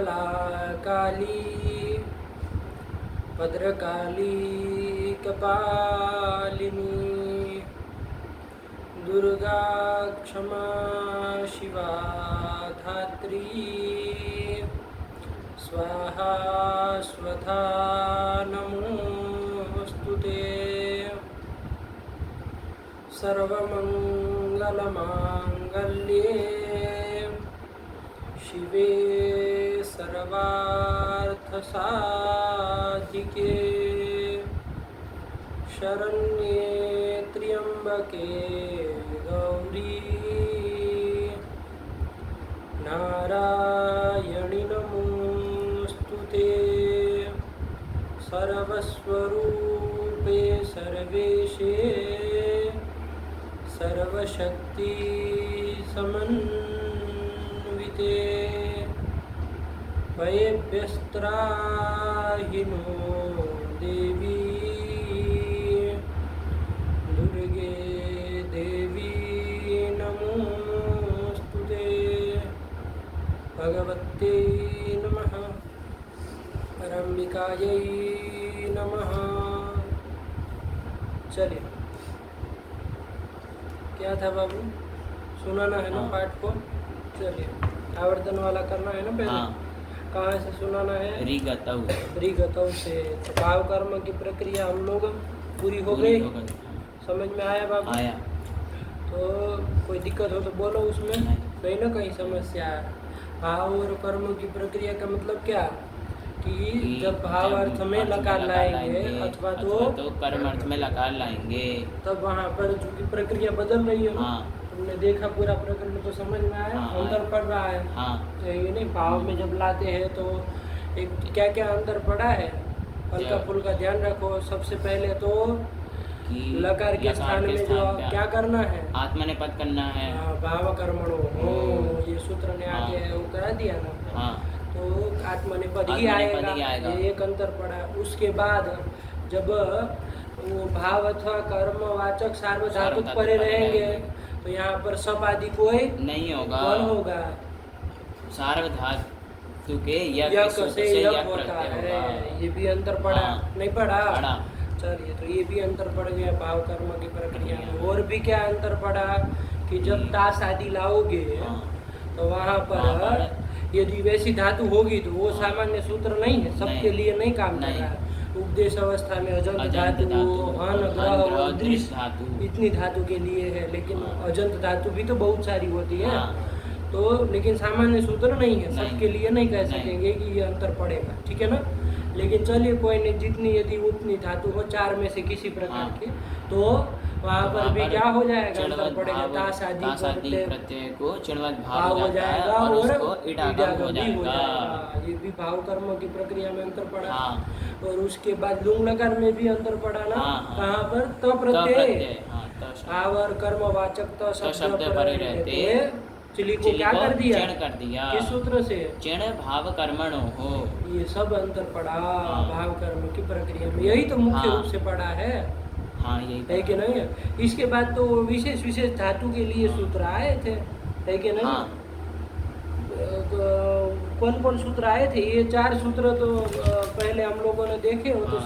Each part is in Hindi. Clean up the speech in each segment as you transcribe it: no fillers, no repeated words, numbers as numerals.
मंगला काली भद्रकाली कपालिनी दुर्गा क्षमा शिवा धात्री स्वाहा स्वधा नमोस्तुते सर्वमंगलमांगल्ये शिवे सर्वार्थसाधिके शरण्ये त्र्यंबके गौरी नारायणि नमोस्तुते सर्वस्वरूपे सर्वेशे सर्वशक्ति समन्विते भयभ्यस्त्राहि नो देवी दुर्गे देवी नमोस्तुते भगवते नमः परम्बिकायै नमः। चलिए, क्या था बाबू? सुनाना है ना पाठ को? चलिए, आवर्तन वाला करना है ना पहले। हाँ। कहाँ से सुनाना है? रिगतौ से। तो भाव कर्म की प्रक्रिया हम लोग पूरी हो गई। समझ में आया बाबू? आया। तो कोई दिक्कत हो तो बोलो उसमें। नहीं ना कहीं समस्या है। भाव और कर्म की प्रक्रिया का मतलब क्या कि जब भाव अर्थ में लकार लाएंगे अथवा तो कर्म अर्थ में लकार लाएंगे तब वहाँ पर चूंकि प्रक्रिया बदल रही है। हाँ। तुमने देखा पूरा प्रकरण तो समझ में आया। हाँ, अंतर पड़ रहा है। हाँ। तो ये नहीं, भाव में जब लाते हैं तो एक क्या क्या अंतर पड़ा है हल्का फुल्का ध्यान रखो। सबसे पहले तो लकार के स्थान में जो क्या करना है, आत्मनेपद करना है। भाव कर्मणो हो, ये सूत्र ने आगे वो करा दिया ना। हाँ। तो आत्मनेपद ही आएगा। ये एक अंतर पड़ा। उसके बाद जब वो भाव अथवा कर्मवाचक सार्वधातुक परे रहेंगे तो यहाँ पर सप आदि कोई नहीं होगा। कौन होगा? सार्वधातु के यक से यक होता है। ये भी अंतर पड़ा। नहीं पड़ा? चलिए, तो ये भी अंतर पड़ गया भाव कर्म की प्रक्रिया में। और भी क्या अंतर पड़ा कि जब तास आदि लाओगे तो वहाँ पर यदि वैसी धातु होगी तो वो सामान्य सूत्र नहीं है, सबके लिए नहीं काम कर रहा है। उपदेश अवस्था में अजंत धातु, हन ग्रह और दृश्य धातु इतनी धातु के लिए है, लेकिन अजंत धातु भी तो बहुत सारी होती है। तो लेकिन सामान्य सूत्र नहीं है, सबके लिए नहीं कह सकेंगे कि ये अंतर पड़ेगा। ठीक है ना? लेकिन चलिए कोई नहीं, जितनी यदि उतनी धातु हो चार में से किसी प्रकार की, तो वहाँ पर भी क्या हो जाएगा? अंतर पड़ेगा। तास आदि प्रत्यय को चिणवत भाव हो जाएगा और इडागम हो जाएगा। ये भी भाव कर्म की प्रक्रिया में अंतर पड़ा। और उसके बाद लुंग लकार में भी अंतर पड़ा ना। कहाँ पर? त प्रत्यय। भाव और कर्म वाचक तो शब्द परे रहते चिली को क्या कर दिया? चिण कर दिया। किस सूत्र से? चिण भाव कर्मणो हो। ये सब अंतर पड़ा भाव कर्म की प्रक्रिया में। यही तो मुख्य रूप से पड़ा है। यही है कि नहीं? इसके बाद तो विशेष विशेष धातु के लिए सूत्र आए थे, है कि नहीं? कौन कौन सूत्र आए थे? ये चार सूत्र तो पहले हम लोगों ने देखे हो तो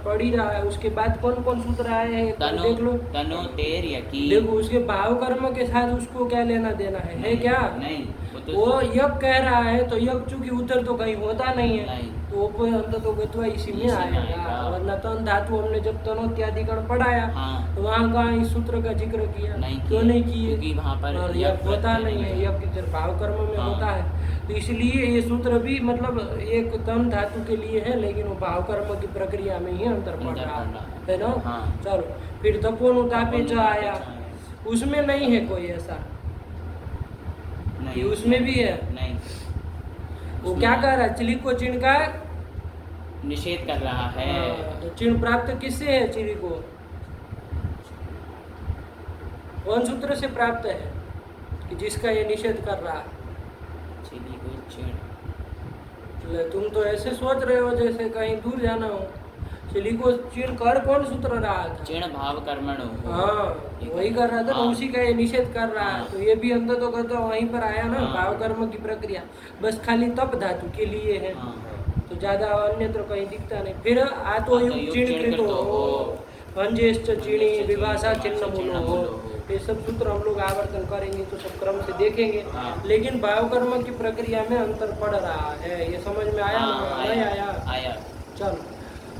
पढ़ ही रहा है। उसके बाद कौन कौन सूत्र आए हैं देख लो। तनो तेर यकी। देखो उसके भाव कर्म के साथ उसको क्या लेना देना है क्या? नहीं। वो यज्ञ कह रहा है तो यज्ञ चूंकि उधर तो कहीं होता नहीं है, तो अंत तो गत्वा इसी में आएगा। वरना तन धातु हमने जब तनोत्यादिगण पढ़ाया तो वहाँ कहाँ इस सूत्र का जिक्र किया? क्यों नहीं किए? वहाँ पर यज्ञ होता नहीं है, यज्ञ भाव कर्म में होता है। तो इसलिए ये सूत्र भी मतलब एक तन धातु के लिए है, लेकिन वो भाव कर्म की प्रक्रिया में ही अंतर पड़ रहा है ना। चलो फिर तपोनु तापे च आया, उसमें नहीं है कोई ऐसा कि उसमें भी है? नहीं। वो क्या कर रहा है? चिली को चिण का निषेध कर रहा है। तो चिण प्राप्त किससे है? चिली को कौन सूत्र से प्राप्त है कि जिसका ये निषेध कर रहा है? चिली को चिण। तुम तो ऐसे सोच रहे हो जैसे कहीं दूर जाना हो। चिली को चीण कर कौन सूत्र रहा था? चिण भाव कर्मणो। हाँ वही कर रहा था ना, हाँ। उसी का ये निषेध कर रहा है। हाँ। तो ये भी अंत तो करता वहीं पर आया ना, हाँ। भाव कर्म की प्रक्रिया बस खाली तप धातु के लिए है, हाँ। तो ज्यादा अन्यत्र कहीं दिखता नहीं। फिर आतो युग युग चिण चिण कृतो कृतो हो, हो, अंजेश्च चिणी विभाषा चिन्ह चिन्ह मूलो मूलो हो। हो। ये सब सूत्र हम लोग आवर्तन करेंगे तो सब क्रम से देखेंगे। हाँ। लेकिन भाव कर्म की प्रक्रिया में अंतर पड़ रहा है, ये समझ में आया ना? हाँ, नहीं आया? आया। चलो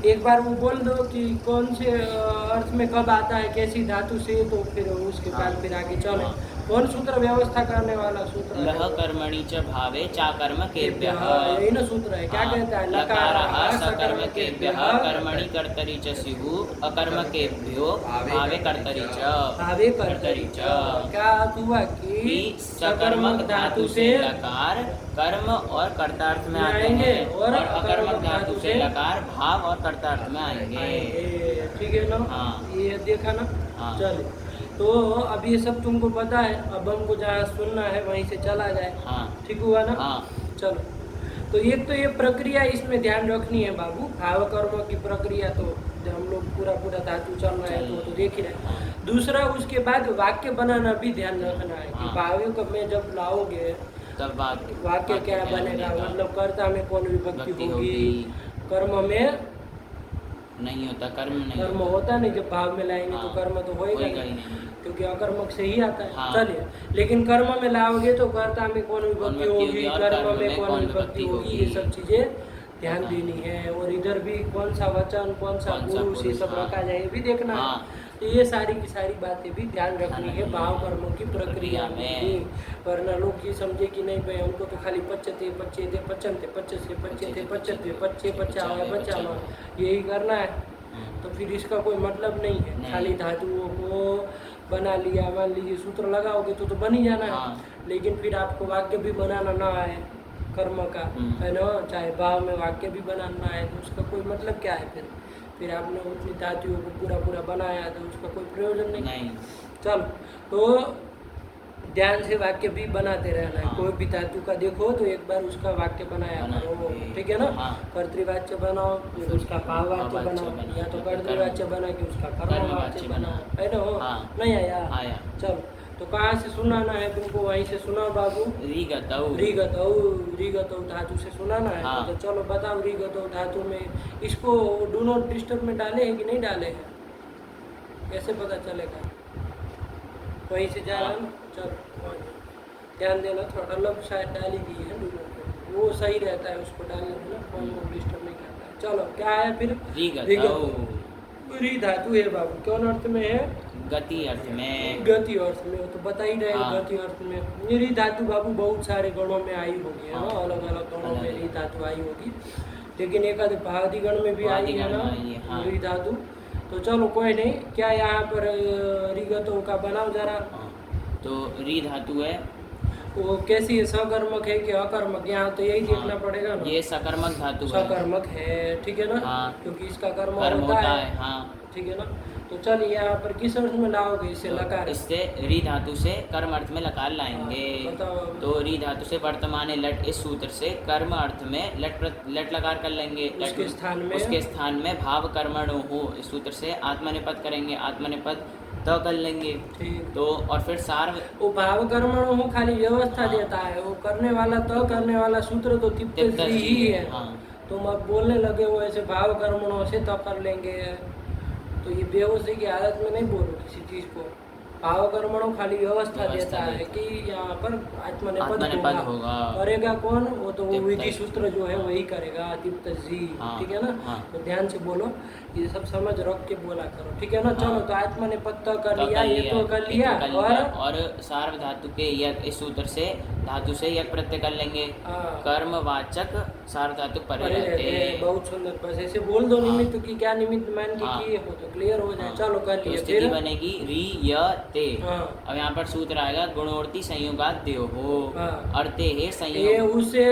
एक बार वो बोल दो कि कौन से अर्थ में कब आता है, कैसी धातु से, तो फिर उसके बाद हाँ। फिर आगे चले। हाँ। कौन सूत्र व्यवस्था करने वाला सूत्र है? लह कर्मणि च भावे चा कर्म केभ्यः। यही ना सूत्र है, क्या कहता है? लकारः सकर्म केभ्यः कर्मणि कर्तरि च स्युः अकर्म केभ्यो भावे कर्तरि च। भावे कर्तरि च। क्या हुआ कि कि सकर्मक धातु से लकार कर्म और कर्तार्थ में आते हैं, और अकर्मक धातु से लकार भाव और कर्तार्थ में आएंगे। ठीक है ना? हाँ। ये देखा ना? हाँ। चलिए, तो अब ये सब तुमको पता है, अब हमको जहाँ सुनना है वहीं से चला जाए। हाँ। ठीक हुआ ना? हाँ। चलो, तो एक तो ये प्रक्रिया इसमें ध्यान रखनी है बाबू, भाव कर्म की प्रक्रिया। तो हम लोग पूरा धातु चल रहा है तो देख ही रहे हैं। दूसरा उसके बाद वाक्य बनाना भी ध्यान रखना है कि हाँ। भाव को में जब लाओगे तब वाक्य क्या बनेगा, मतलब कर्ता में कौन विभक्ति होगी, कर्म में नहीं होता, कर्म नहीं कर्म होता। होता नहीं। जब भाव में लाएंगे तो हाँ। कर्म तो होएगा होएगा ही नहीं, नहीं। क्योंकि अकर्मक से ही आता है। हाँ। चलिए, लेकिन कर्म में लाओगे तो कर्ता में कौन विभक्ति विभक्ति होगी, होगी और कर्म में कौन विभक्ति होगी, ये होगी। सब चीजें ध्यान देनी है। और इधर भी कौन सा वचन, कौन सा पुरुष, ये सब हाँ। रखा जाए, ये भी देखना है। हाँ। तो ये सारी की सारी बातें भी ध्यान रखनी है भाव कर्मों की प्रक्रिया में। वरना लोग ये समझे कि नहीं भाई हमको तो खाली पच्चे पच्चे यही करना है, तो फिर इसका कोई मतलब नहीं है। नहीं। खाली धातुओं को बना लिया, मान लीजिए सूत्र लगाओगे तो बन ही जाना है। हाँ। लेकिन फिर आपको वाक्य भी बनाना ना आए कर्म का, है ना, चाहे भाव में वाक्य भी बनाना है, तो उसका कोई मतलब क्या है? फिर आपने उतनी धातुओं को पूरा बनाया तो उसका कोई प्रयोजन नहीं। चलो, तो ध्यान से वाक्य भी बनाते रहना है। हाँ। कोई भी धातु का देखो तो एक बार उसका वाक्य बनाया करो, ठीक है ना? हाँ। कर्तृवाच्य बनाओ, फिर उसका भाववाच्य बनाओ, या तो कर्तृवाच्य बना के उसका कर्मवाच्य बनाओ, है ना? हाँ। नहीं आया? आया। चलो, तो कहाँ से सुनाना है तुमको? वहीं से सुनाओ बाबू। रीगतौ धातु से सुनाना है। हाँ। तो चलो बताओ, रीगतौ धातु में इसको डू नॉट डिस्टर्ब में डाले हैं कि नहीं डाले हैं? कैसे पता चलेगा? वहीं से जा रहा है ना? चलो ध्यान देना, थोड़ा अलग शायद डाली दी है डू नॉट में, वो सही रहता है उसको डालने में ना, कौन को डिस्टर्ब नहीं करता है। चलो, क्या है फिर? री धातु है बाबू, कौन अर्थ में है? गति अर्थ में। गति अर्थ में, तो बता ही रहे। हाँ। गति अर्थ में ये री धातु बाबू बहुत सारे गणों में आई होगी, है ना? हाँ। अलग अलग गणों में अलग। री धातु आई होगी, लेकिन एक आध भादी गण में भी आई है ना हाँ। री धातु। तो चलो कोई नहीं, क्या यहाँ पर रीगतों का बनाओ जरा। हाँ। तो री धातु है, वो कैसी है, सकर्मक है कि अकर्मक? यहाँ तो यही देखना पड़ेगा ना। ये सकर्मक धातु है। सकर्मक है, ठीक है ना? हाँ। क्योंकि इसका कर्म होता है। हाँ। ठीक है ना? तो चल यहाँ पर किस अर्थ में लाओगे इसे? लकार। इससे री धातु से कर्म अर्थ में लकार लाएंगे। हाँ, बताओ। तो री धातु से वर्तमान लट, इस सूत्र से कर्म अर्थ में लट लकार कर लेंगे। उसके स्थान में भाव कर्मणो हो, इस सूत्र से आत्मनेपद करेंगे, आत्मनेपद त कर लेंगे। ठीक। तो और फिर सार वो भाव कर्मणो हो खाली व्यवस्था देता है, वो करने वाला त करने वाला सूत्र तो तिप्त ही है। हाँ। तुम अब बोलने लगे हो ऐसे भाव कर्मणों से त कर लेंगे, तो ये बेहोशी की हालत में नहीं बोलो किसी चीज को। भाव कर्मणों खाली व्यवस्था देता है कि यहाँ पर आत्मनेपद होगा। करेगा कौन? वो तो वो विधि सूत्र जो है वही करेगा, तिप्त जी। हाँ। ठीक है ना? हाँ। तो ध्यान से बोलो, ये सब समझ रख के बोला करो, ठीक है ना? चलो, तो आत्मनेपद तो कर लिया, ये तो कर लिया। और सार्व धातु के यक, इस सूत्र से धातु से यक प्रत्यय कर लेंगे। कर्मवाचक सार्व धातु परे रहते हैं। बहुत सुंदर, बस ऐसे बोल दो निमित्त की, क्या निमित्त मान के किए हो तो क्लियर हो जाए। चलो कर लिया। स्थिति बनेगी री य ते। हाँ। अब यहाँ पर सूत्र आएगा गुणोर्ती संयोगाद्यो हो। हाँ। अर्थे हे ये संयोग। उससे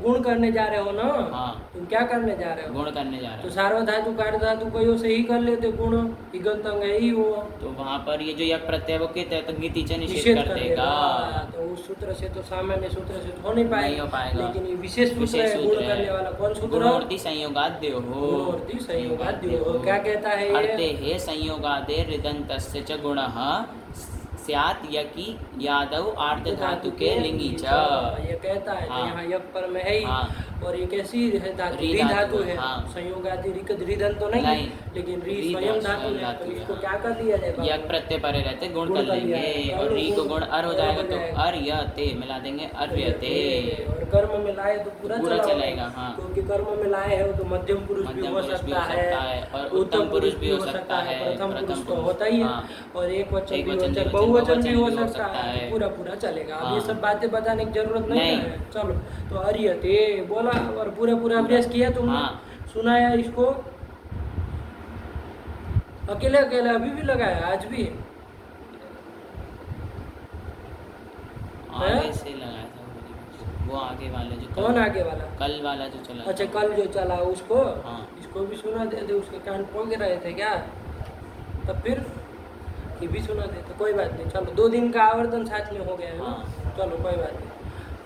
गुण करने जा रहे हो ना। हाँ। तुम क्या करने जा रहे हो? गुण करने जा तो रहे हो। सार्वधातु कार्य को यो से ही कर लेते गुण, इगंत अंग है ही वो। तो वहाँ पर ये जो यक प्रत्यय वो कित है तो गीतिचे निषेध निषेध कर कर देगा। देगा। तो उस सूत्र से तो सामान्य सूत्र से तो हो नहीं नहीं हो पाएगा। पाएगा। लेकिन ये विशेष सूत्र है, गुण करने वाला कौन सूत्र? गुणोर्ती संयोगाद्यो हो। गुणोर्ती संयोगाद्यो हो। क्या कहता है ये? अर्थे हे संयोगादे ऋदन्तस्य च गुणः स्यात् यकी यादव आर्त धातु के लिंगी च। ये कहता है। हाँ। तो यहाँ यक पर में है ही। हाँ। और ये कैसी है धातु? री री धातु है। हाँ। संयोग आदि रिदन तो नहीं, नहीं। लेकिन री री स्वयं स्वयं धातु है। धातु तो है, इसको हाँ। क्या कर लिया जाएगा? यक प्रत्यय परे रहते गुण गुण कर कर लिया लेंगे जाएगा। और री को गुण अर हो जाएगा तो जाएगा। अर्यते मिला देंगे अर्यते। और कर्म में लाए तो पूरा चलेगा। हाँ। क्योंकि कर्म में लाए है तो मध्यम पुरुष भी हो सकता है और उत्तम पुरुष भी हो सकता है। प्रथम पुरुष तो होता ही है। हाँ। और एक वचन बहुवचन बहुवचन भी हो भी हो सकता सकता है। है। पूरा पूरा चलेगा। अब हाँ। ये सब बातें बताने की जरूरत नहीं नहीं। है। चलो तो अर्यते बोला और पूरा अभ्यास किया तुमने। हाँ। सुनाया इसको अकेले अकेले अभी भी लगाया आज भी। आगे से लगाया था वो आगे वाला जो कौन आगे वाला? कल वाला जो चला अच्छा था। कल जो चला उसको। हाँ। इसको भी सुना देते, उसके कान पोग रहे थे क्या? तब फिर ये भी सुना देते। कोई बात नहीं, चलो 2 दिन का आवर्तन साथ में हो गया है ना। हाँ। चलो कोई बात नहीं।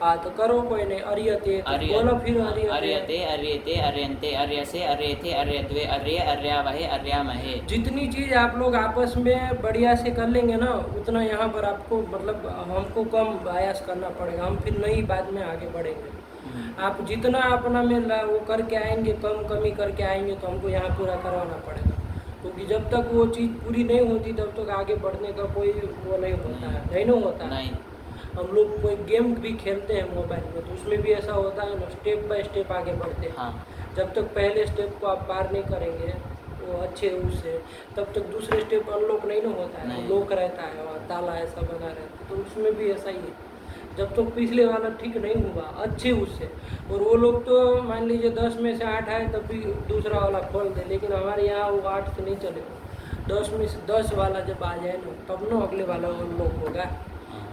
हाँ तो करो, कोई नहीं। अर्यते तो बोलो फिर। अर्यते अर्यते अर्यन्ते अर्यसे अर्यथे अर्यद्वे अर्य अर्यावहे अर्यामहे। जितनी चीज आप लोग आपस में बढ़िया से कर लेंगे ना, उतना यहाँ पर आपको मतलब हमको कम आयास करना पड़ेगा। हम फिर नई बात में आगे बढ़ेंगे। आप जितना अपना में वो करके आएंगे, कमी करके आएंगे, तो हमको यहाँ पूरा करवाना पड़ेगा। क्योंकि जब तक वो चीज़ पूरी नहीं होती तब तक आगे बढ़ने का कोई वो नहीं होता है। नहीं ना होता है। हम लोग कोई गेम भी खेलते हैं मोबाइल में, तो उसमें भी ऐसा होता है ना, स्टेप बाय स्टेप आगे बढ़ते हैं। हाँ। जब तक पहले स्टेप को आप पार नहीं करेंगे वो अच्छे उससे, तब तक दूसरे स्टेप अनलॉक नहीं ना होता है। लॉक रहता है और ताला ऐसा बना रहता है। तो उसमें भी ऐसा ही है। जब तक पिछले वाला ठीक नहीं हुआ अच्छे उससे, और वो लोग तो मान लीजिए 10 में से 8 आए तब भी दूसरा वाला खोल दे, लेकिन हमारे यहाँ वो 8 से नहीं चलेगा। 10 में से 10 वाला जब आ जाए ना, तब ना अगले वाला अनलॉक होगा।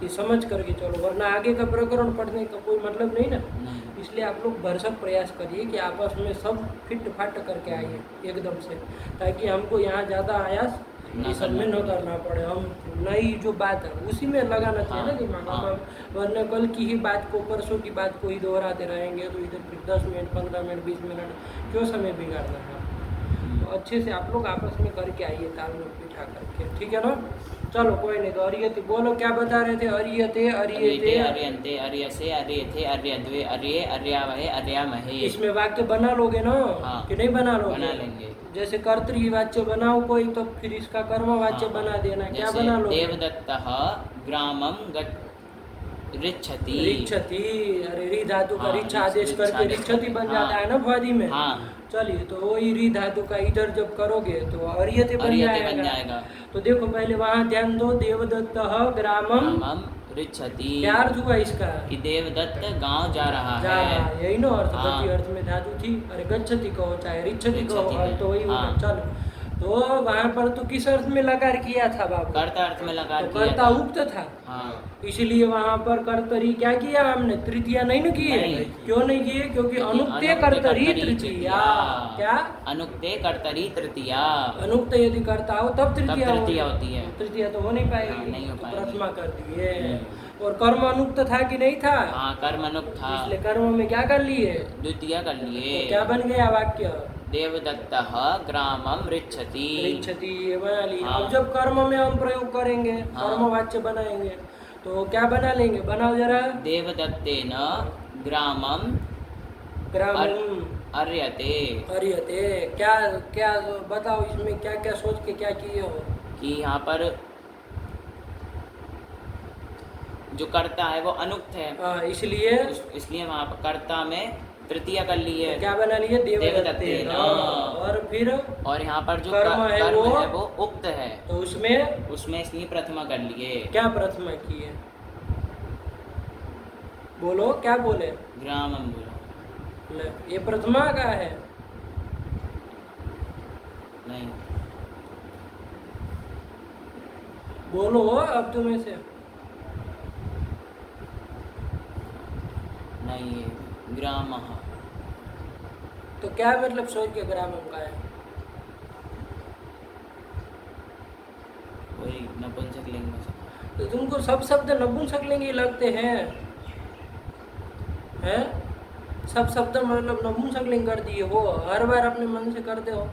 ये समझ करके चलो, वरना आगे का प्रकरण पढ़ने का कोई मतलब नहीं ना। इसलिए आप लोग भरसक प्रयास करिए कि आपस में सब फिट फाट करके आइए एकदम से, ताकि हमको यहाँ ज़्यादा आयास ये सब में न करना पड़े। हम नई जो बात है उसी में लगाना चाहिए ना दिमाग। हम वरना कल की ही बात को, परसों की बात को ही दोहराते रहेंगे तो इधर फिर 10 मिनट 15 मिनट 20 मिनट क्यों समय बिगाड़ना है। तो अच्छे से आप लोग आपस में करके आइए, तालमेल बिठा करके, ठीक है ना। चलो कोई नहीं। तो अर्यते बोलो, क्या बता रहे थे? अर्यते अर्यते अर्यन्ते अर्यसे अर्यथे अर्यद्वे अर्ये अर्यावहे अर्यामहे। इसमें वाक्य बना लोगे ना? हाँ। कि नहीं बना लोगे? बना लेंगे। जैसे कर्तृवाच्य बनाओ कोई, तो फिर इसका कर्मवाच्य बना देना। क्या बना लोगे? देवदत्तः ग्रामं रिच्छति। रिच्छति, अरे री धातु का हाँ, रिच्छ आदेश करके रिच्छति बन जाता है ना भ्वादि में। हाँ। चलिए, तो वही री धातु का इधर जब करोगे तो अर्यते बन जाएगा। तो देखो पहले वहाँ ध्यान दो। देवदत्तः ग्रामं रिच्छति। क्या अर्थ हुआ इसका? कि देवदत्त गांव जा रहा है। यही ना अर्थ। हाँ। गति अर्थ में धातु थी। अरे गच्छति कहो चाहे रिच्छति कहो, अर्थ तो वही होगा। हाँ। चलो, तो वहाँ पर तो किस अर्थ में लकार किया था बाबू? कर्ता अर्थ में लकार तो किया कर्ता था। उक्त था। हाँ। इसलिए वहाँ पर कर्तरी क्या किया हमने? तृतीया नहीं न किए। क्यों नहीं किए? क्योंकि अनुक्ते कर्तरी तृतीया। क्या? अनुक्ते कर्तरी तृतीया। अनुक्त यदि करता हो तब तृतीया होती है। तृतीया तो हो नहीं पाएगी। हाँ, नहीं हो तो पाएगी। प्रथमा कर दिए। और कर्म अनुक्त था कि नहीं था? हाँ, कर्म अनुक्त था। इसलिए कर्म में क्या कर लिए? द्वितीय कर लिए। तो क्या बन गया वाक्य? देवदत्तः ग्रामं रिच्छति। रिच्छति ये बना लिया। हाँ। अब जब कर्म में हम प्रयोग करेंगे, कर्म वाच्य बनाएंगे, तो क्या बना लेंगे? बनाओ जरा। देवदत्तेन ग्रामं अर्यते। अर्यते क्या क्या बताओ, इसमें क्या क्या सोच के क्या किए हो? कि यहाँ पर जो कर्ता है वो अनुक्त है। इसलिए वहाँ पर कर्ता में तृतीय कर लिए। तो क्या बना लिए? देवदत्तेन। और फिर और यहाँ पर जो कर्म है वो उक्त है, तो उसमें इसलिए प्रथमा कर लिए। क्या प्रथमा किए? बोलो, क्या बोले? ग्रामम बोलो। ये प्रथमा का है। नहीं, बोलो अब तुम्हें से। नहीं, ये ग्रामः। तो क्या मतलब सोच के ग्रामम का है? वही नपुंसकलिंग में से। तो तुमको सब शब्द नपुंसकलिंग ही लगते हैं? हैं? सब शब्द मतलब नपुंसकलिंग कर दिए हो, हर बार अपने मन से करते हो।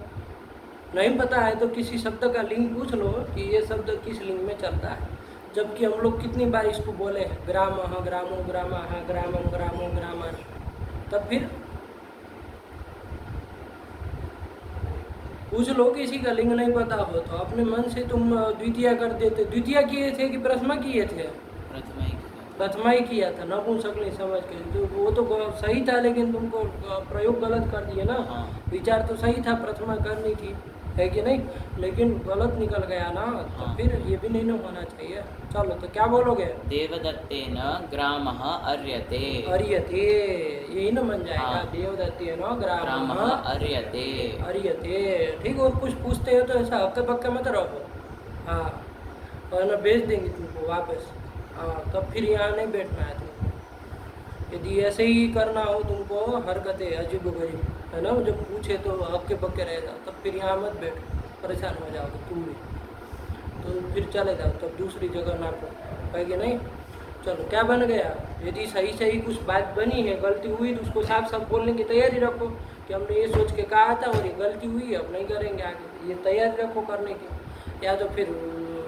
नहीं पता है तो किसी शब्द का लिंग पूछ लो कि ये शब्द किस लिंग में चलता है, जबकि हम लोग कितनी बार इसको बोले हैं, ग्रामः ग्रामो ग्रामः ग्रामम ग्रामो ग्रामः। तब फिर पूछ लो, किसी का लिंग नहीं पता हो तो अपने मन से तुम द्वितीय कर देते। द्वितीय किए थे कि प्रथमा किए थे? प्रथमा ही किया। प्रथमा ही किया था, नपुंसकलिंग समझ के। तो वो तो सही था, लेकिन तुमको प्रयोग गलत कर दिए ना। हाँ। विचार तो सही था, प्रथमा करनी थी, है कि नहीं, लेकिन गलत निकल गया ना। तो हाँ। फिर ये भी नहीं ना होना चाहिए। चलो, तो क्या बोलोगे? देवदत्तेन ग्रामः अर्यते। अर्यते, यही ना बन जाएगा। हाँ। देवदत्तेन ग्रामः ग्रामः अर्यते। अर्यते। ठीक, और कुछ पूछते हो तो ऐसा हक्के पक्के मत रहो। हाँ, और ना भेज देंगे तुमको वापस। हाँ, तब फिर यहाँ नहीं बैठना है तुमको। यदि ऐसे ही करना हो तुमको, हरकतें अजीब गरीब, है ना, जब पूछे तो हक्के पक्के रह जाओ, तब फिर यहाँ मत बैठो, परेशान हो जाओगे तुम भी। तो फिर चले जाओ, तब दूसरी जगह ना पड़ो, है कि नहीं। चलो, क्या बन गया? यदि सही सही कुछ बात बनी है, गलती हुई, तो उसको साफ साफ बोलने की तैयारी रखो कि हमने ये सोच के कहा था और ये गलती हुई, अब नहीं करेंगे आगे, ये तैयारी रखो करने की। या तो फिर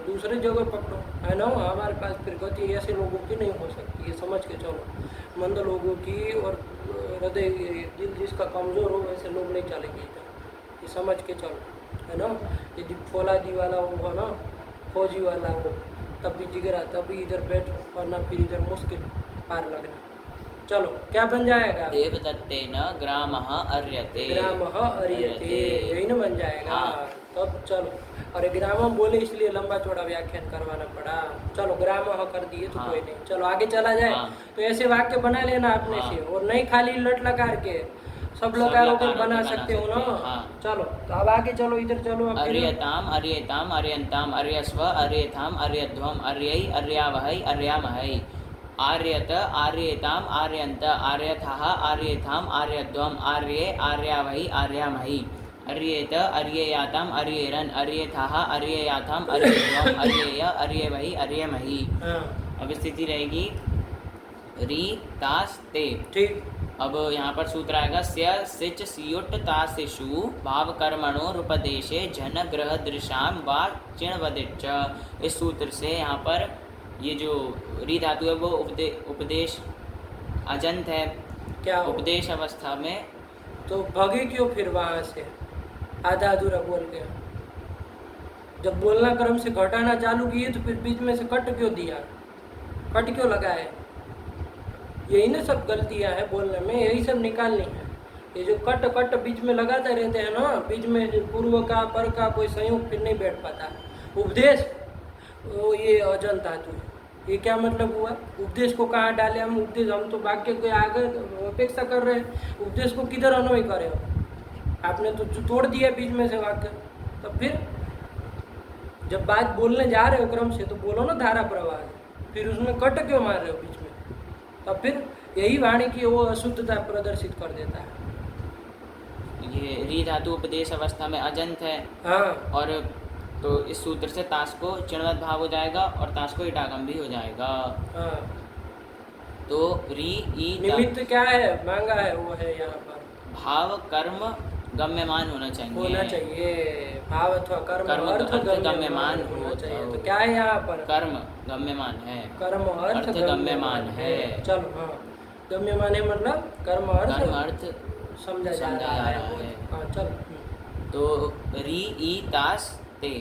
दूसरी जगह पकड़ो, है ना। हमारे पास फिर गति ऐसे लोगों की नहीं हो सकती, ये समझ के चलो। मंद लोगों की और हृदय दिल जिसका कमज़ोर हो, वैसे लोग नहीं चलेंगे इधर, ये समझ के चलो, है ना। यदि फौलादी वाला हो ना, फौजी वाला हो, तब भी जिगरा, तब भी इधर बैठो, वरना फिर इधर मुश्किल पार लगना। चलो, क्या बन जाएगा? देवदत्तेन ग्रामः अर्यते। ग्रामः अर्यते, यही ना बन जाएगा। हाँ। तब चलो, अरे ग्रामम बोले इसलिए लंबा चौड़ा व्याख्यान करवाना पड़ा। चलो, ग्रामः कर दिए तो हाँ। कोई नहीं, चलो आगे चला जाए। हाँ। तो ऐसे वाक्य बना लेना अपने हाँ। से, और नहीं खाली लट लकार के, सब लकारों के बना सकते हो ना। हाँ। चलो, तो अब आगे चलो, इधर चलो। अब फिर अर्यताम अर्यताम अर्यन्ताम अर्यस्व अर्यथाम अर्यध्वम अर्यै अर्यावहै अर्यामहै। आर्यत आर्येताम आर्यन्त आर्यथः आर्येथाम आर्यध्वम आर्ये आर्यावहै आर्यामहै। अर्येत अर्येयाताम अर्येरन अर्यथः अर्येयाथाम अर्यध्वम अर्येय अर्येवहै अर्यमहै। हाँ, अब स्थिति रहेगी री तास ते। ठीक। अब यहाँ पर सूत्र आएगा स्य सिच सियुट तासिषु भाव कर्मणो रूपदेशे जन ग्रह दृशाम वा चिणवदिच। इस सूत्र से यहाँ पर ये जो री धातु है वो उपदेश अजंत है। क्या हो? उपदेश अवस्था में। तो भगे क्यों फिर वहाँ से आधा अधूरा बोल के? जब बोलना क्रम से घटाना चालू किए तो फिर बीच में से कट क्यों दिया? कट क्यों लगाए? यही ना सब गलतियां हैं बोलने में, यही सब निकालनी है। ये जो कट कट बीच में लगाते रहते हैं ना, बीच में जो पूर्व का पर का कोई संयोग फिर नहीं बैठ पाता। उपदेश, ये अजंत धातु है। ये क्या मतलब हुआ? उपदेश को कहाँ डाले हम? उपदेश, हम तो वाक्य के आगे अपेक्षा कर रहे हैं, उपदेश को किधर अन्वय करें? आपने तो तोड़ दिया बीच में से वाक्य। तो फिर जब बात बोलने जा रहे हो क्रम से, तो बोलो ना धारा प्रवाह, फिर उसमें कट क्यों मार रहे हो बीच में? तब फिर यही वाणी की वो अशुद्धता प्रदर्शित कर देता है। ये री धातु उपदेश अवस्था में अजंत है। हाँ। और तो इस सूत्र से ताश को चिणवत भाव हो जाएगा और ताश को इटागम भी हो जाएगा। हाँ। तो री ई निमित्त क्या है मांगा है, वो है यहाँ पर भाव कर्म गम्यमान होना चाहिए। भाव अथवा कर्म अर्थ गम्यमान होना चाहिए। तो क्या है यहाँ पर? कर्म गम्यमान है, कर्म अर्थ गम्यमान है। चलो, हाँ, गम्यमान है मतलब कर्म अर्थ समझा जा रहा है। हाँ, चलो। तो री ई तास ते।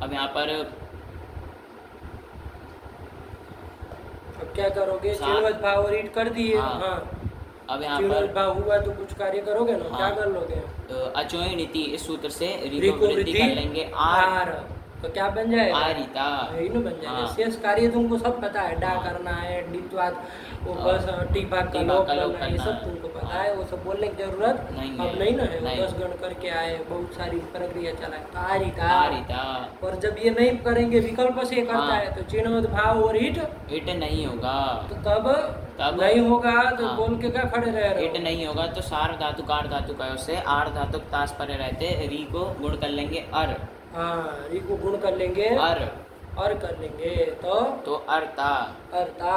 अब यहाँ पर अब क्या करोगे? चिणवत भाव रीड कर दिए। हाँ। अब यहाँ पर भाव हुआ तो कुछ कार्य करोगे ना। हाँ। क्या कर लोगे? अचोय नीति, इस सूत्र से री को वृद्धि कर लेंगे। आर तो क्या बन जाएगा? आरिता। इन बन जाएगा। हाँ। शेष कार्य तुमको सब पता है, डा हाँ। करना है, डित्वाद वो हाँ। बस टी भाग का टी लोप भाग का लोप करना है, ये करना सब है। तुमको पता हाँ। है, वो सब बोलने की जरूरत नहीं अब है। नहीं ना है। वो नहीं। 10 गण करके आए, बहुत सारी प्रक्रिया चलाए, तो आरिता। आरिता। और जब ये नहीं करेंगे, विकल्प से करता हाँ। है, तो चिन्हवत भाव और ईट, इट नहीं होगा। तो तब तब नहीं होगा, तो हाँ। बोल के क्या खड़े रह रहे इट हो? नहीं होगा तो सार धातु कार धातु का से आर धातु तास परे रहते, री को गुण कर लेंगे अर। हाँ, री को गुण कर लेंगे अर। और कर लेंगे तो अर्ता। अर्ता।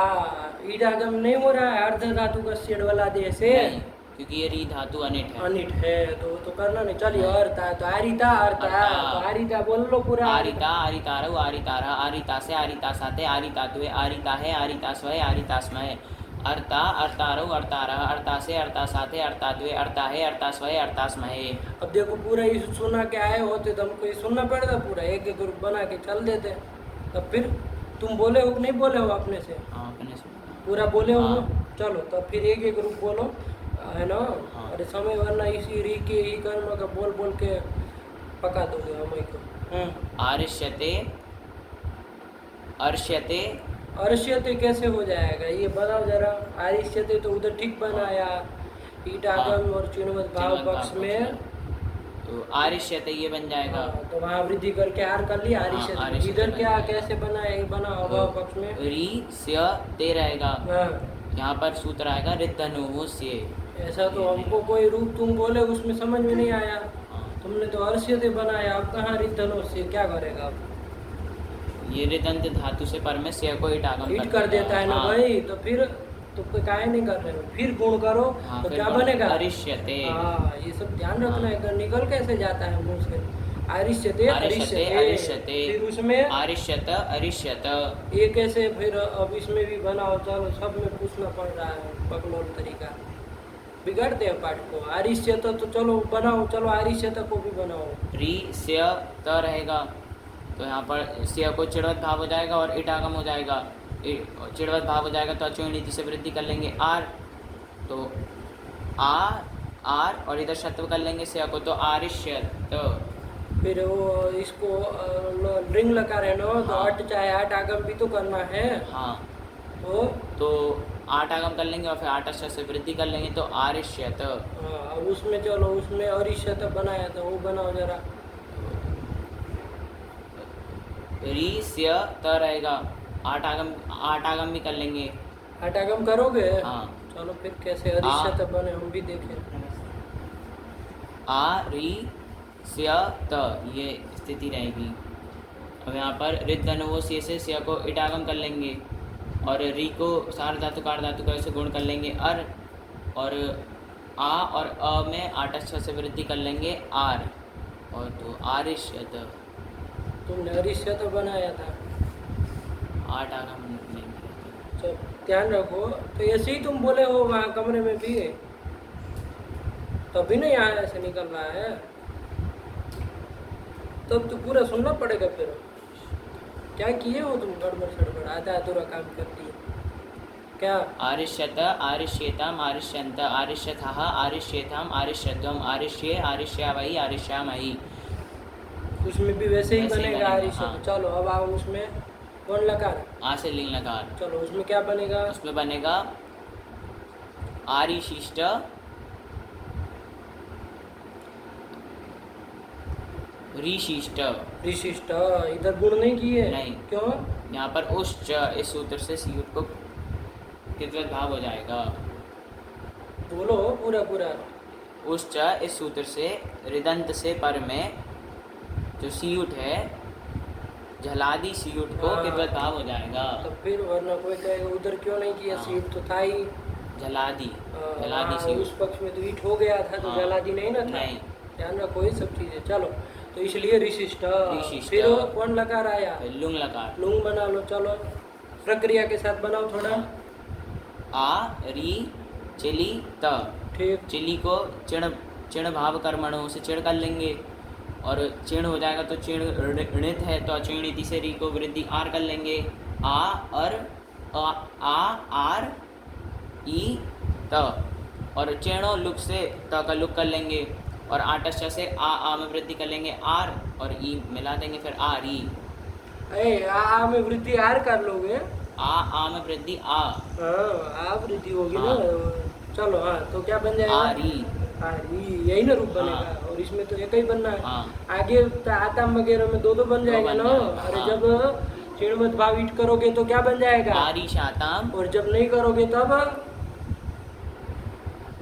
ईट आगम नहीं हो रहा है, अर्ध धातु का शेड वाला दे से नहीं, क्योंकि ये री धातु अनिट है। अनिट है, तो करना नहीं। चलिए, नहीं। अर्ता, तो आरिता, अर्ता, अर्ता। तो आरिता बोल लो पूरा। आरिता, आरितारु, आरितारा, आरिता से, आरिता साते, आरितात्वे, आरिता है, आरितास्वय, आरितास्मय। अर्ता, अर्तारु, अर्तारा, अर्ता से, अर्ता साते, अर्तात्वे, अर्ता है, अर्तास्वय, अर्तास्मय। अब देखो, पूरा ये सुना के आए होते तो हमको ये सुनना पड़ता, पूरा एक एक ग्रुप बना के चल देते। तब फिर तुम बोले हो कि नहीं बोले हो अपने से? हाँ, अपने से पूरा बोले हो ना? हाँ। चलो, तब फिर एक एक ग्रुप बोलो, है ना? हाँ। अरे समय वरना इसी री के ही कर्म का बोल बोल के पका दोगे हमें को। आरिष्यते, अर्ष्यते। अर्ष्यते कैसे हो जाएगा ये बताओ जरा। आरिष्यते तो उधर ठीक बनाया, ईट आगम और चिन्हवत भाव पक्ष में, तो आरिष्यते ये बन जाएगा। हाँ, तो वहाँ वृद्धि करके आर कर लिया, आरिष्यते। आरिष्यते इधर बन क्या जाएगा। कैसे बनाया, ये बना अभाव पक्ष में? री स्य ते रहेगा। हाँ, यहाँ पर सूत्र आएगा रिद्धनु से। ऐसा तो हमको कोई रूप तुम बोले उसमें समझ में नहीं आया। हाँ। तुमने तो अर्ष्यते बनाया, अब कहाँ रिद्धनो से क्या करेगा अब? ये रिदंत धातु से पर में से को ईट आगम हिट कर देता है ना हाँ। भाई, तो फिर तो काहे नहीं कर रहे हो? फिर गुण करो, हाँ, तो फिर क्या गुण। बनेगा? अरिष्यते। हाँ, ये सब ध्यान रखना है, हाँ। निकल कैसे जाता है मुंह से। आरिष्यते, आरिष्यते, आरिष्यते। फिर उसमें आरिष्यत, अरिष्यत। ये कैसे फिर अब इसमें भी बनाओ, चलो सब में पूछना पड़ रहा है, पकड़ोल तरीका बिगाड़ते हैं पाठ को। आरिष्यत तो चलो बनाओ, चलो आरिष्यत को भी बनाओ। री स्य त रहेगा, तो यहाँ पर स्य को चिड़वत भाव हो जाएगा और ईट आगम हो जाएगा। चिड़वत भाव हो जाएगा तो अचो नीति से वृद्धि कर लेंगे आर, तो आर और इधर शत्व कर लेंगे स्या को, तो आरिष्यत। फिर वो इसको रिंग लगा रहे ना, तो हाँ। अट चाहे आठ आगम भी तो करना है। हाँ, तो आठ आगम कर लेंगे और फिर आठ अक्षर से वृद्धि कर लेंगे, तो आरिष्यत। हाँ, अब उसमें चलो, उसमें अरिष्यत बनाया था, वो बनाओ जरा। री स्य त रहेगा, आठ आगम भी कर लेंगे। आठ आगम करोगे? हाँ। चलो फिर कैसे अरिष्यत बने हम भी देखें। आ री स्य त ये स्थिति रहेगी। अब यहाँ पर रिद्धनु से स्या को इटागम कर लेंगे और री को सार धातु कार धातु का ऐसे गुण कर लेंगे अर, और आ और अ में आठ अक्षर से वृद्धि कर लेंगे आर, और तो आरिष्यत। तुमने अरिष्यत बनाया था। आठ आगम लेंगे। चल ध्यान रखो, तो ऐसे ही तुम बोले हो वहाँ कमरे में भी, तभी नहीं यहाँ ऐसे निकल रहा है, तब तो पूरा सुनना पड़ेगा। फिर क्या किए हो तुम? गड़बड़ सड़बड़, आधा अधूरा काम करती है क्या? आरिष्यत, आरिष्येताम, आरिष्यंत, आरिष्यथः, आरिष्येताम, आरिष्यध्वम, आरिष्ये, आरिष्यावहि, आरिष्यामहि। उसमें भी वैसे ही वैसे ही बनेगा बनेगा, आरिष्यत। हाँ। चलो अब आओ उसमें कौन लकार? आ से लिंग लकार। चलो उसमें क्या बनेगा? उसमें बनेगा आरिशिष्ट, ऋशिष्ट। विशिष्ट। इधर गुण नहीं किए? नहीं। क्यों? यहाँ पर उश्च इस सूत्र से सीयुट को कितवत भाव हो जाएगा। बोलो पूरा पूरा। उश्च इस सूत्र से ऋदंत से पर में जो सीयुट है, झलादी सीयुट को हाँ। कितवत भाव हो जाएगा। तो फिर वरना कोई कहेगा उधर क्यों नहीं किया? हाँ। सीट तो था ही। झलादी, झलादी हाँ, सीयुट। उस पक्ष में तो ईट हो गया था, तो हाँ। जलादी नहीं ना था। नहीं। ध्यान रखो ये सब चीजें। चलो, तो इसलिए ऋशिष्ट। ऋशिष्ट। फिर कौन लकार आया? फिर लुंग लकार। लुंग बना लो। चलो प्रक्रिया के साथ बनाओ थोड़ा। आ री चिली त। ठीक। चिली को चिण भाव कर्मणों से चिड़ कर लेंगे, और चिण हो जाएगा तो चिण ऋणित है, तो अचिणिति से री को वृद्धि आर कर लेंगे। आ और आ आर ई त, और चेणो लुक से त का लुक कर लेंगे। और आटश्च से आ में वृद्धि कर लेंगे आर और ई मिला देंगे फिर आर ई। आ में वृद्धि आर कर लोगे। आ में वृद्धि आ। हाँ, आ वृद्धि होगी हाँ। ना। चलो हाँ, तो क्या बन जाएगा? आरी। आरी, यही ना रूप बनेगा। हाँ। और इसमें तो एक ही बनना है। हाँ। आगे आतम वगैरह में दो बन दो जाएगा बन ना। जाएगा, अरे हाँ। जब चिणवत भाव ईट करोगे तो क्या बन जाएगा? आरी शाताम। और जब नहीं करोगे तब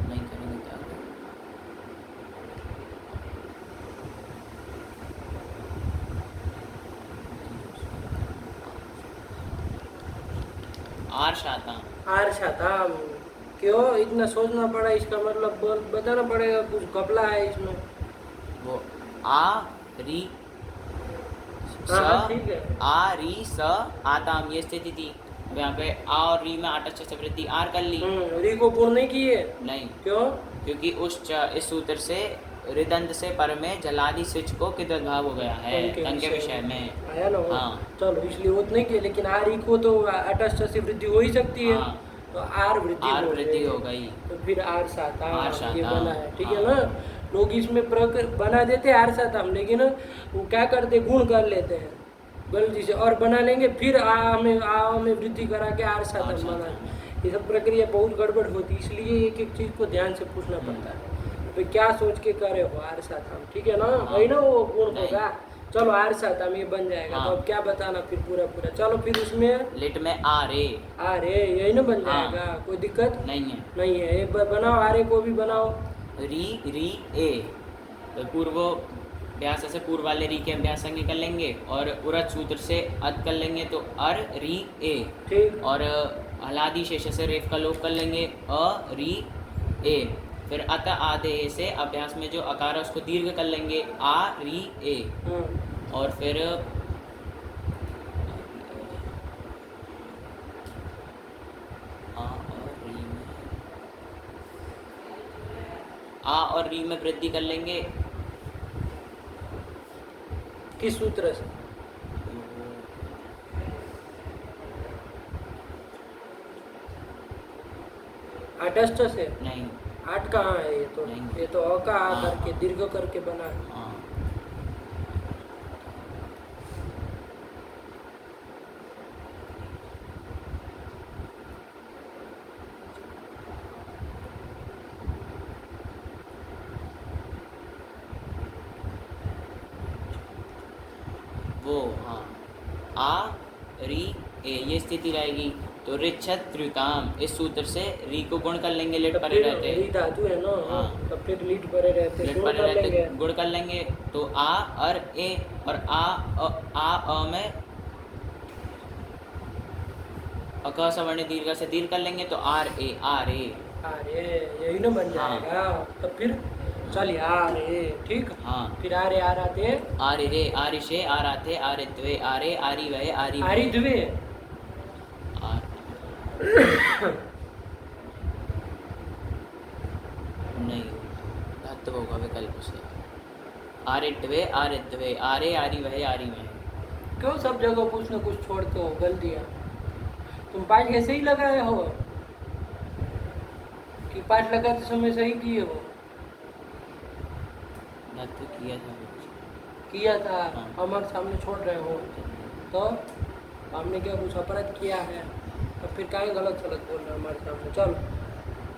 नहीं करेंगे क्या करेंगे? आर शाताम। आर शाताम। क्यों इतना सोचना पड़ा? इसका मतलब बताना पड़ेगा, कुछ घपला है इसमें। वो आ री स हाँ, ठीक है। आ री स आताम ये स्थिति थी। अब यहाँ पे आ और री में आटश्च से वृद्धि आर कर ली। री को पूर्ण नहीं किए। नहीं, क्यों? क्योंकि इस सूत्र से ऋदंत से पर में जलादि सिच को किधर भाव हो गया है तन के विषय में आया ना। हाँ। चलो इसलिए वो तो नहीं किया, लेकिन आर ई को तो अटस्थ से वृद्धि हो ही सकती है। हाँ। तो आर वृद्धि हो गई। तो फिर आर शाताम आर शाताम, ये बना है, ठीक है हाँ। ना। लोग इसमें बना देते हैं आर शाताम, लेकिन वो क्या करते, गुण कर लेते हैं गलती से और बना लेंगे, फिर आ में वृद्धि करा के आर शाताम बना। ये सब प्रक्रिया बहुत गड़बड़ होती है, इसलिए एक एक चीज को ध्यान से पूछना पड़ता है। तो क्या सोच के करे हो आर शाताम, ठीक है ना। वही ना वो गुण होगा। चलो आर शाताम ये बन जाएगा। हाँ। तो अब क्या बताना फिर पूरा चलो फिर उसमें लिट में आरे। आरे यही ना बन हाँ। जाएगा, कोई दिक्कत नहीं है। नहीं है। ये बनाओ, आरे को भी बनाओ। री री ए तो पूर्व अभ्यास से पूर्व वाले री के अभ्यास संज्ञा कर लेंगे और उरत सूत्र से अत कर लेंगे तो अर री ए। ठीक। और हलादि शेष से रेफ का लोप कर लेंगे अ री ए। फिर अत आधे से अभ्यास में जो अकार है उसको दीर्घ कर लेंगे आ री ए। और फिर आ और री में वृद्धि कर लेंगे। किस सूत्र से? अटस्थ से? नहीं, आठ कहाँ है? ये तो नहीं। ये तो अ का आ हाँ, करके दीर्घ करके बना है। हाँ। वो हाँ आ री ए ये स्थिति रहेगी। तो रिच्छत त्रिताम इस सूत्र से री को गुण कर लेंगे, लिट परे रहते री धातु है ना। हाँ। तब फिर लीट परे रहते, लिट गुण परे कर रहते लेंगे। गुण कर लेंगे तो आ और ए और आ में अक सवर्ण दीर्घ से दीर्घ कर लेंगे तो आर ए अरे यही ना बन जाएगा। तब फिर चलिए आरे, ठीक। हाँ। फिर आरे आ आते आरे रे आरिशे आराथे आरित्वे आरे आरी वहे आरी आरी द्वे नहीं धातु होगा विकल्प से आरित्वे आरित्वे आरे आरी वहे आरी वहे। क्यों सब जगह कुछ ना कुछ छोड़ते हो गलतियाँ? तुम पाठ कैसे ही लगाए हो कि पाठ लगाते समय सही किए हो? धातु किया था। हाँ। हमारे सामने छोड़ रहे हो तो हमने क्या कुछ अपराध किया है? तो फिर काहे गलत बोल रहे हो हमारे सामने? चलो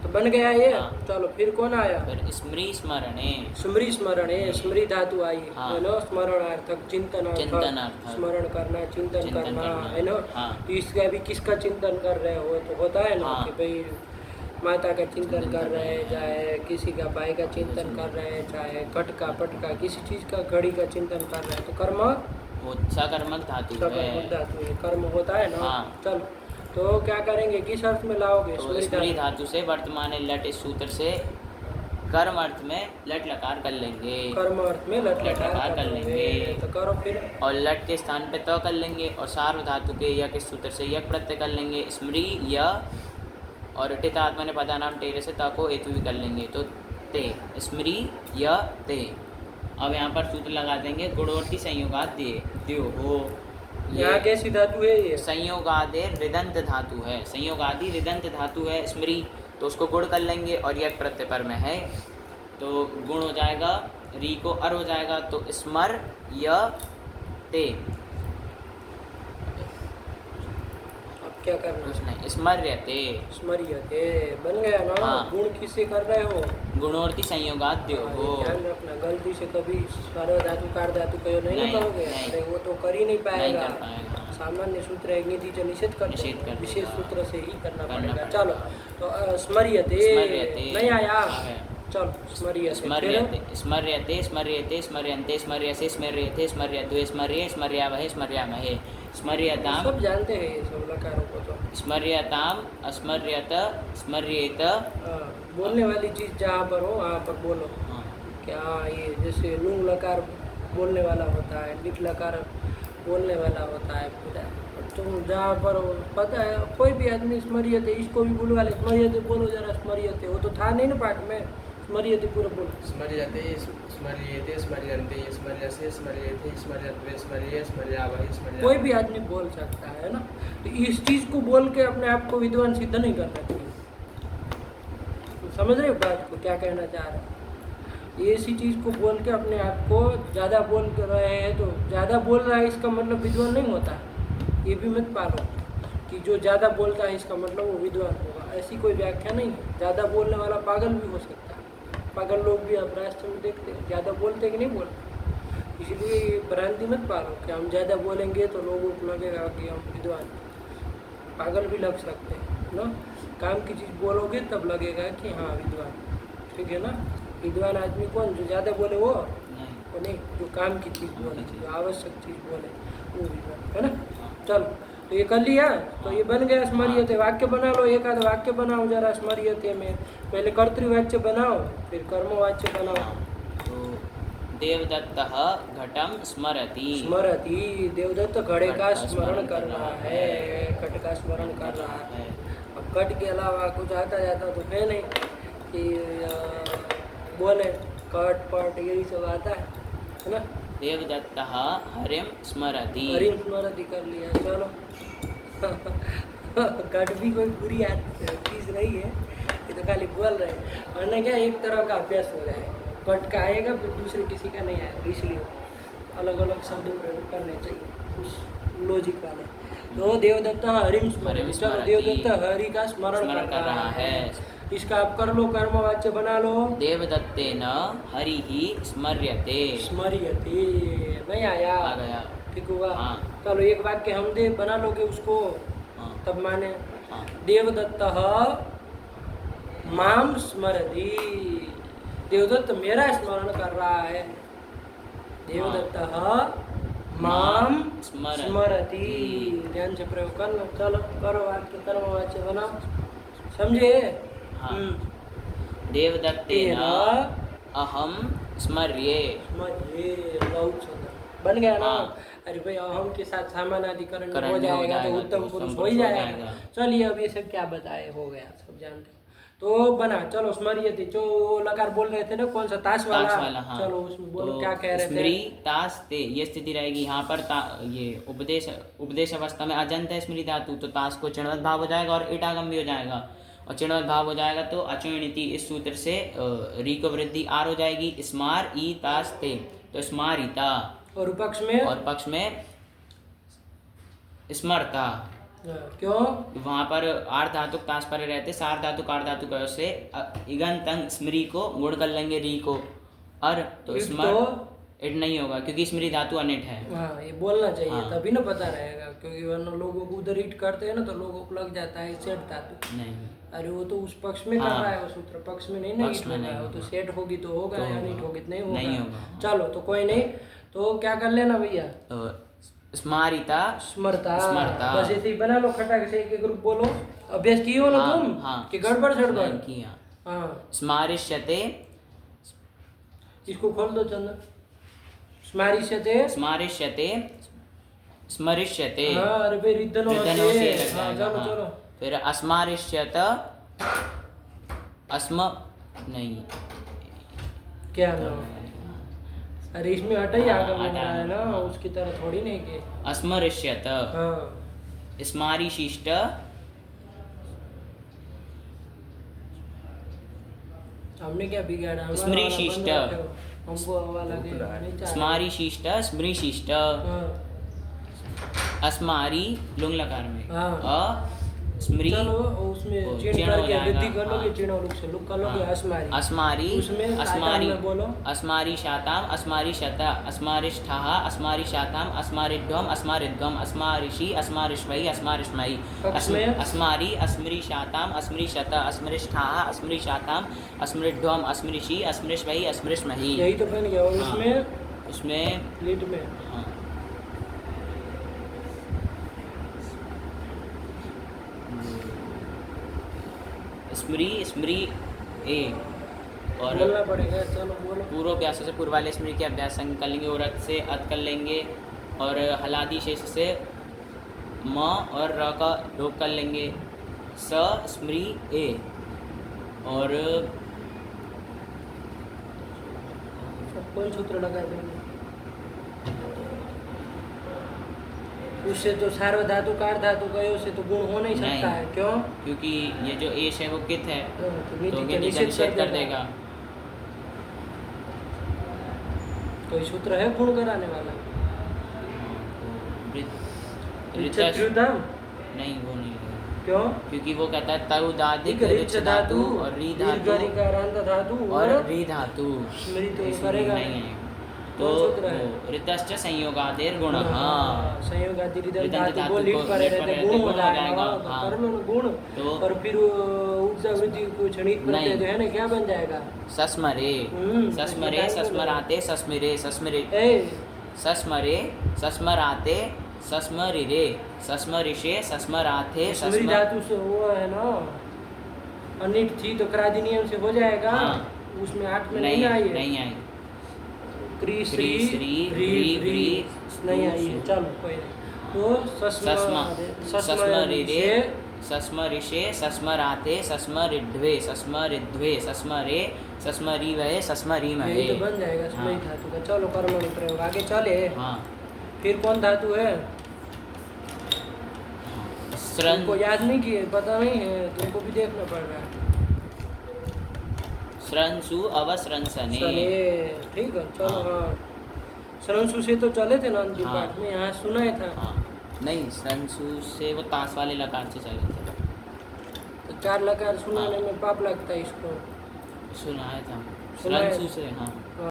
तो बन गया ये। हाँ। चलो फिर कौन आया? फिर स्मृति स्मरणे। स्मृति स्मरणे स्मृति धातु आई हाँ। है ना। स्मरणार्थक चिंतनार्थक, स्मरण करना, चिंतन करना है ना। हाँ। तो इसका भी किसका चिंतन कर रहे हो? तो होता है ना हाँ। कि भाई माता का चिंतन कर रहे हैं, चाहे किसी का भाई का चिंतन कर रहे हैं, चाहे कट का पट का किसी चीज का घड़ी का चिंतन कर रहे हैं, तो कर्म वो सकर्मक धातु है। सकर्मक धातु है, कर्म होता है ना। हाँ। चलो तो क्या करेंगे, किस अर्थ में लाओगे? तो स्मृति धातु से वर्तमान लट इस सूत्र से कर्म अर्थ में लट लकार कर लेंगे। कर्म अर्थ में लट लकार कर लेंगे। तो करो फिर। और लट के स्थान पे त कर लेंगे और सार्व धातु के यक इस सूत्र से यक प्रत्यय कर लेंगे। स्मृ य और टिता आत्मा ने पदा नाम टेरे से त को हेतु भी कर लेंगे तो ते स्मृ य ते। अब यहाँ पर सूत्र लगा देंगे गुणवर्ती संयोगात द्यो हो। यहाँ कैसी धातु है ये? संयोगादे ऋदंत धातु है। संयोगादि ऋदंत धातु है स्मृ, तो उसको गुण कर लेंगे और यक प्रत्यय पर में है तो गुण हो जाएगा, री को अर हो जाएगा, तो स्मर य ते। अब क्या करना? कुछ नहीं, स्मर्यते। स्मर्यते बन गया ना। हाँ। गुण किससे कर रहे हो? गुणोर्ति संयोगाद्यो हाँ, हो। ये ध्यान रखना, गलती से कभी स्वर धातु कार धातु कहो नहीं नहीं, कहोगे। नहीं। अरे वो तो कर ही नहीं पाएगा। नहीं कर पाएगा। सामान्य सूत्र है, नीति निषेध कर निषेध देगा। कर विशेष देगा। सूत्र से ही करना करना पड़ेगा। पड़ेगा। चलो तो स्मर्यते स्मर्यते। नहीं आया। आ गया। चलो स्मर्यते स्मर्यते स्मर्यते स्मर्यते स्मर्यन्ते स्मर्यसे स्मर्यते स्मर्यद्वे स्मर्ये स्मर्यावहे स्मर्यामहे स्मर्यताम सब जानते हैं ये सब लकारों को तो। स्मर्यताम अस्मर्यत स्मर्येत। हाँ, बोलने वाली चीज जहाँ पर हो वहाँ पर बोलो। हाँ, क्या ये जैसे लुंग लकार बोलने वाला होता है, लिट लकार बोलने वाला होता है। तुम जहाँ पर हो, पता है कोई भी आदमी स्मर्यते, इसको भी बोलने वाले स्मर्यते बोलो जरा, स्मर्यते वो तो था नहीं ना पाठ में। स्मर्यते पूरा बोलो। स्मर्यते स्मर्येते स्मर्यन्ते स्मर्यसे स्मर्येते स्मर्यद्वे स्मर्ये स्मर्यावहे स्मर्यामहे। कोई भी आदमी बोल सकता है ना। तो इस चीज़ को बोल के अपने आप को विद्वान सिद्ध नहीं करना चाहिए। तो समझ रहे हो बात को, क्या कहना चाह रहे हैं? ऐसी चीज़ को बोल के अपने आप को ज़्यादा बोल रहे हैं, तो ज़्यादा बोल रहा है इसका मतलब विद्वान नहीं होता। ये भी मत पालो कि जो ज़्यादा बोलता है इसका मतलब वो विद्वान होगा, ऐसी कोई व्याख्या नहीं है। ज़्यादा बोलने वाला पागल भी हो सकता है। पागल लोग भी आप रास्ते में देखते हैं, ज़्यादा बोलते कि नहीं बोलते। इसलिए ये भ्रांति मत पालो कि हम ज़्यादा बोलेंगे तो लोगों को लगेगा कि हम विद्वान। पागल भी लग सकते हैं ना। काम की चीज़ बोलोगे तब लगेगा कि हाँ विद्वान, ठीक है ना। विद्वान आदमी कौन? जो ज़्यादा बोले वो नहीं, जो काम की चीज़ बोले, जो आवश्यक चीज़ बोले वो विद्वान है ना। चलो तो ये कर लिया, तो ये बन गया स्मर्यते। वाक्य बना लो, एक आध वाक्य बनाओ जरा स्मर्यते में। पहले कर्तृवाच्य बनाओ, फिर कर्मवाच्य बनाओ। तो देवदत्तः घटम स्मरति। स्मरति, देवदत्त घड़े का स्मरण कर रहा है, घट का स्मरण कर रहा है। अब घट के अलावा कुछ आता जाता तो है नहीं कि बोले कट पट यही सब आता है ना। देवदत्तः हरिम स्मरति। हरिम स्मरति कर लिया। चलो घट भी कोई बुरी चीज़ नहीं है, ये तो खाली बोल रहे हैं। वरना क्या एक तरह का अभ्यास हो रहा है, घट का आएगा फिर दूसरे किसी का नहीं आएगा, इसलिए अलग अलग शब्दों प्रयोग करने चाहिए उस लॉजिक वाले। तो देवदत्त हरिम स्मरति। चलो देवदत्त हरि का स्मरण कर रहा है, इसका आप कर लो, कर्मवाच्य बना लो। देवदत्तेन हरि ही स्मर्यते। स्मर्यते नहीं आया, आ गया। ठीक हुआ। हाँ। चलो एक वाक्य हम दे बना लोगे उसको, हाँ। तब माने। हाँ। देवदत्तः माम स्मरति, देवदत्त मेरा स्मरण कर रहा है। देवदत्तः माम स्मरति, ध्यान से प्रयोग कर लो। चलो करो वाक्य, कर्मवाच्य बनाओ, समझे? हाँ। देवदत्तेन अहम स्मर्ये। स्मर्ये, बहुत सुंदर बन गया ना। हाँ। अरे भाई अहम के साथ समानाधिकरण करण हो में हो जाएगा तो जाएगा उत्तम तो पुरुष उत्तम हो ही पुरुष हो जाएगा। जाएगा। चलिए अब ये सब क्या बताए, हो गया, सब जानते। तो बना, चलो स्मर्यते। जो लकार बोल रहे थे ना, कौन सा? ताश वाला। हाँ। चलो उसमें बोलो तो क्या कह रहे थे। स्मृ तास ते, ये स्थिति रहेगी यहाँ पर। ये उपदेश अवस्था में अजंत है स्मृति धातु, तो तास को चिणवत भाव हो जाएगा और इटागम भी हो जाएगा। और चिणवत भाव हो जाएगा तो अचुणिति, इस सूत्र से री को वृद्धि आर हो जाएगी। स्मार ई तास ते, तो स्मारिता। और पक्ष में? और पक्ष में स्मरता। क्यों? वहाँ पर आर्ध धातुक ताश पर रहते, सार धातुक आर्ध धातुक से इगंत अंग स्मृ को गुण कर लेंगे री को अर, तो स्मर इट नहीं होगा क्योंकि स्मृति धातु अनिट है। हाँ, ये बोलना चाहिए। हाँ। तभी ना पता रहेगा, क्योंकि वरना लोगों को उधर हिट करते हैं ना तो लोगों को लग जाता है सेट धातु। नहीं, अरे वो तो उस पक्ष में कर हाँ। रहा है, वो सूत्र पक्ष में नहीं ना पक्ष हिट में होगा। नहीं वो तो होगा। सेट होगी तो होगा, या नहीं होगी तो नहीं होगा। चलो तो कोई नहीं, तो क्या कर लेना भैया, तो स्मारिता स्मरता। स्मरता। बस ऐसे ही बना लो, खटाक से एक ग्रुप बोलो। अभ्यास किए हो ना हाँ, तुम? हाँ। कि गड़बड़ सड़बड़? नहीं किया। हाँ, स्मारिष्यते, इसको खोल दो चंदन। स्मारिष्यते, स्मारिष्यते, स्मरिष्यते। हाँ, अरे भाई रिद्धनो रिद्धनो से हते। लग हाँ, जाएगा, चलो हाँ। चलो। फिर अस्मारिष्यत, अस्म नहीं, क्या नाम? अरे इसमें हटा ही आगम हाँ, लग रहा है ना, हाँ। उसकी तरह थोड़ी नहीं कि। अस्मरिष्यत, हाँ, स्मारिशिष्ट, हमने क्या बिगाड़ा, हमारा स्मृ वाला शिष्ट। बंद रखो। हमको वाला गेम नहीं चाहिए। स्मारी शिष्ट स्मृ शिष्ट। हाँ, अस्मारी लुंग लकार में हाँ। स्मृ चलो उसमें वो चिण चिण हो करके जाएगा, वृद्धि कर लोगे, हाँ। चिणों लोग से लुक कर लोगे, अस्मारी। अस्मारी उसमें साताम अस्मारी में बोलो। अस्मारी शाताम अस्मारी शता अस्मारिष्ठाः अस्मारी शाताम अस्मारिध्वम अस्मारिद्गम अस्मारिषि अस्मारिष्वै अस्मारिष्मयि पक्ष में? अस्मारी अस्मरि शाताम अस्मरि शता अस्मरिष्ठाः अस्मरि शाताम अस्मरिध्वम अस्मरिषि अस्मरिष्वै अस्मरिष्मयि। यही तो बन गया। और हाँ। उसमें उसमें लीड में हाँ, स्मृ स्मृ ए और बोलना पड़ेगा। चलो बोलो। पूर्व अभ्यास से पूर्व वाले स्मृति के अभ्यास संग कर लेंगे और रथ से अत कर लेंगे और हलादी शेष से म और र का लोप कर लेंगे। स स्मृ ए और कौन सूत्र लगा देंगे? उससे तो सार्वधातु कार धातु गयो से तो गुण हो नहीं सकता है। क्यों? क्योंकि ये जो एश है वो कित है तो तो नीति गिनती का निषेध कर देगा। तो ये सूत्र है गुण कराने वाला। ऋतस नहीं वो नहीं है। क्यों? क्योंकि वो कहता है तरु दादिक एक ऋच धातु और री धातु धातु और री धातु स्मृति तो इसमें करेगा नहीं है। तो कौन सूत्र है? ऋतश्च संयोगादेर गुण। हाँ, संयोग आदि रिदम रिदम धातु धातु को लीड को पर लीड रहते पर गुण हो रहते जाएगा। हाँ। कर लो ना गुण। तो- और फिर ऊर्जा वृद्धि को क्षणिक प्रत्यय नहीं। जो है ना क्या बन जाएगा? सस्मरे सस्मरे सस्मराते सस्मिरे सस्मिरे ए सस्मरे सस्मराते सस्मरिरे सस्मरिषे सस्मराथे स्मृति धातु से वो है ना अनिट थी तो क्रादि नियम से हो जाएगा। हाँ। उसमें 8 में नहीं नहीं आई है। नहीं आई। क्री श्री श्री री री नहीं आई है। चलो कोई नहीं। तो सस्मरिरे सस्मरिषे सस्मराते सस्मरिध्वे सस्मरिध्वे सस्मरे सस्मरिवहे सस्मरिमहे। यही तो बन जाएगा स्मृति धातु का। चलो कर्मणि प्रयोग आगे चले। हाँ फिर कौन धातु है? स्रन तुमको याद नहीं किए, पता नहीं है, तुमको भी देखना पड़ रहा है। स्रंसु अवस्रंसने। चले ठीक है। चलो हाँ। हाँ सरंसु से तो चले थे ना अंतिम हाँ। पाठ में, यहाँ सुना ही था। हाँ नहीं स्रंसु से वो ताश वाले लकार से चले थे। तो 4 लकार सुनाने हाँ। में पाप लगता है इसको। सुनाया था सुनाया। स्रंसु से हाँ।